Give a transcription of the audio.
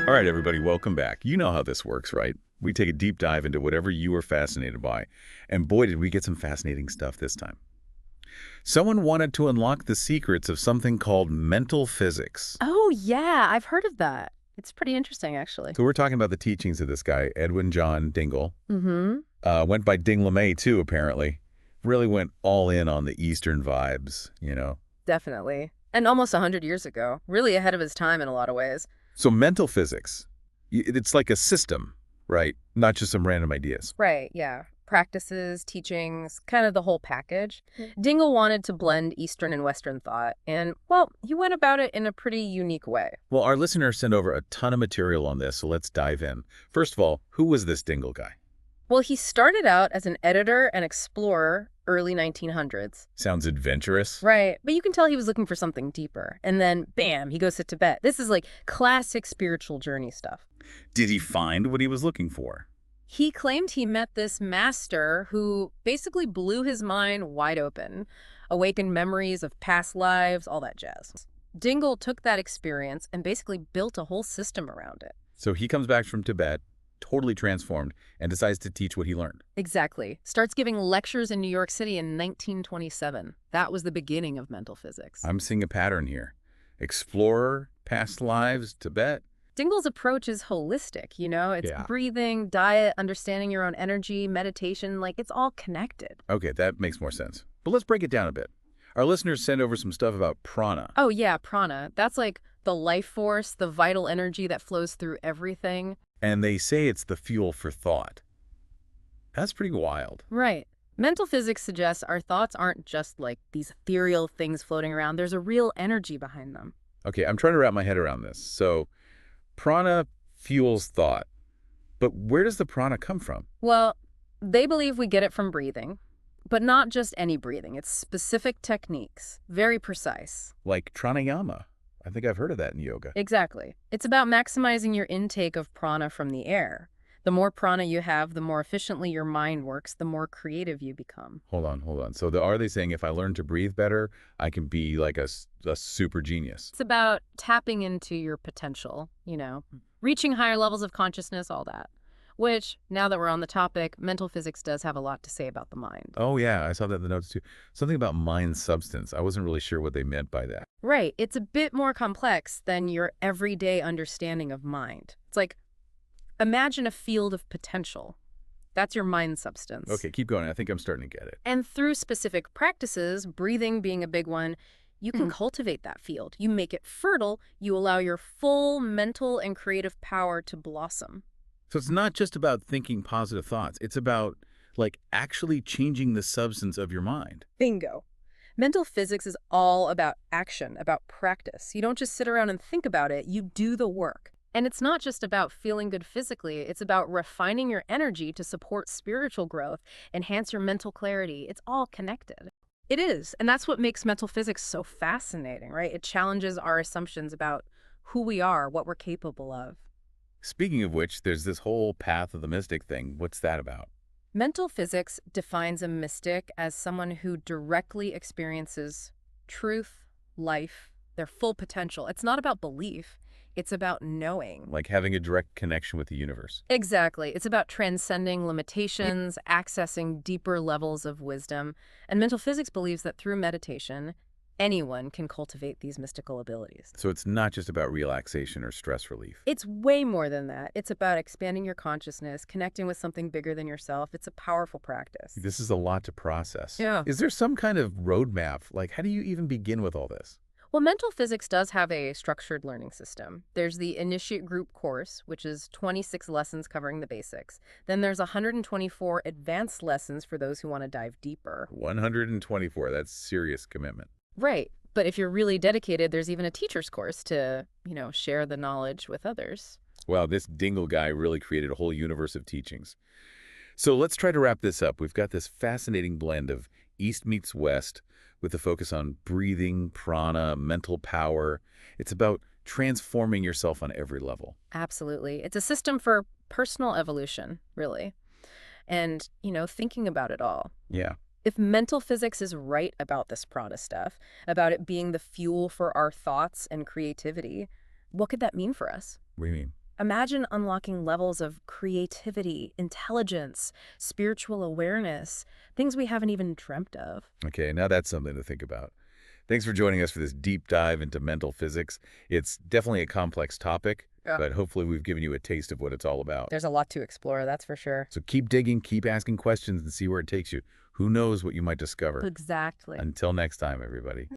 All right, everybody, welcome back. You know how this works, right? We take a deep dive into whatever you are fascinated by. And boy, did we get some fascinating stuff this time. Someone wanted to unlock the secrets of something called mental physics. Oh, yeah, I've heard of that. It's pretty interesting, actually. So we're talking about the teachings of this guy, Edwin John Dingle. Mm-hmm. Went by Ding Le Mei, too, apparently. Really went all in on the Eastern vibes. Definitely. And almost 100 years ago. Really ahead of his time in a lot of ways. So mental physics, it's like a system, right? Not just some random ideas. Right, yeah. Practices, teachings, kind of the whole package. Dingle wanted to blend Eastern and Western thought, and, well, he went about it in a pretty unique way. Well, our listeners sent over a ton of material on this, so let's dive in. First of all, who was this Dingle guy? Well, he started out as an editor and explorer early 1900s. Sounds adventurous. Right, but you can tell he was looking for something deeper. And then, bam, he goes to Tibet. This is like classic spiritual journey stuff. Did he find what he was looking for? He claimed he met this master who basically blew his mind wide open, awakened memories of past lives, all that jazz. Dingle took that experience and basically built a whole system around it. So he comes back from Tibet, totally transformed, and decides to teach what he learned. Exactly. Starts giving lectures in New York City in 1927. That was the beginning of mental physics. I'm seeing a pattern here. Explorer, past lives, Tibet. Dingle's approach is holistic, It's Yeah. breathing, diet, understanding your own energy, meditation, like it's all connected. Okay, that makes more sense. But let's break it down a bit. Our listeners sent over some stuff about prana. Oh yeah, prana. That's like the life force, the vital energy that flows through everything. And they say it's the fuel for thought. That's pretty wild. Right. Mental physics suggests our thoughts aren't just like these ethereal things floating around. There's a real energy behind them. Okay, I'm trying to wrap my head around this. So, prana fuels thought. But where does the prana come from? Well, they believe we get it from breathing, but not just any breathing. It's specific techniques, very precise. Like pranayama. I think I've heard of that in yoga. Exactly. It's about maximizing your intake of prana from the air. The more prana you have, the more efficiently your mind works, the more creative you become. Hold on. So are they saying if I learn to breathe better, I can be like a super genius? It's about tapping into your potential, reaching higher levels of consciousness, all that. Which, now that we're on the topic, mental physics does have a lot to say about the mind. Oh, yeah, I saw that in the notes too. Something about mind substance. I wasn't really sure what they meant by that. Right. It's a bit more complex than your everyday understanding of mind. It's like, imagine a field of potential. That's your mind substance. Okay, keep going. I think I'm starting to get it. And through specific practices, breathing being a big one, you can cultivate that field. You make it fertile. You allow your full mental and creative power to blossom. So it's not just about thinking positive thoughts. It's about, like, actually changing the substance of your mind. Bingo. Mental physics is all about action, about practice. You don't just sit around and think about it. You do the work. And it's not just about feeling good physically. It's about refining your energy to support spiritual growth, enhance your mental clarity. It's all connected. It is. And that's what makes mental physics so fascinating, right? It challenges our assumptions about who we are, what we're capable of. Speaking of which, there's this whole path of the mystic thing. What's that about? Mental physics defines a mystic as someone who directly experiences truth, life, their full potential. It's not about belief. It's about knowing. Like having a direct connection with the universe. Exactly. It's about transcending limitations, accessing deeper levels of wisdom. And mental physics believes that through meditation, anyone can cultivate these mystical abilities. So it's not just about relaxation or stress relief. It's way more than that. It's about expanding your consciousness, connecting with something bigger than yourself. It's a powerful practice. This is a lot to process. Yeah. Is there some kind of roadmap? Like, how do you even begin with all this? Well, mental physics does have a structured learning system. There's the Initiate Group course, which is 26 lessons covering the basics. Then there's 124 advanced lessons for those who want to dive deeper. 124. That's serious commitment. Right. But if you're really dedicated, there's even a teacher's course to, share the knowledge with others. Wow, this Dingle guy really created a whole universe of teachings. So let's try to wrap this up. We've got this fascinating blend of East meets West with a focus on breathing, prana, mental power. It's about transforming yourself on every level. Absolutely. It's a system for personal evolution, really. And, thinking about it all. Yeah. If mental physics is right about this prana stuff, about it being the fuel for our thoughts and creativity, what could that mean for us? What do you mean? Imagine unlocking levels of creativity, intelligence, spiritual awareness, things we haven't even dreamt of. Okay, now that's something to think about. Thanks for joining us for this deep dive into mental physics. It's definitely a complex topic, Yeah. but hopefully we've given you a taste of what it's all about. There's a lot to explore, that's for sure. So keep digging, keep asking questions, and see where it takes you. Who knows what you might discover. Exactly. Until next time, everybody.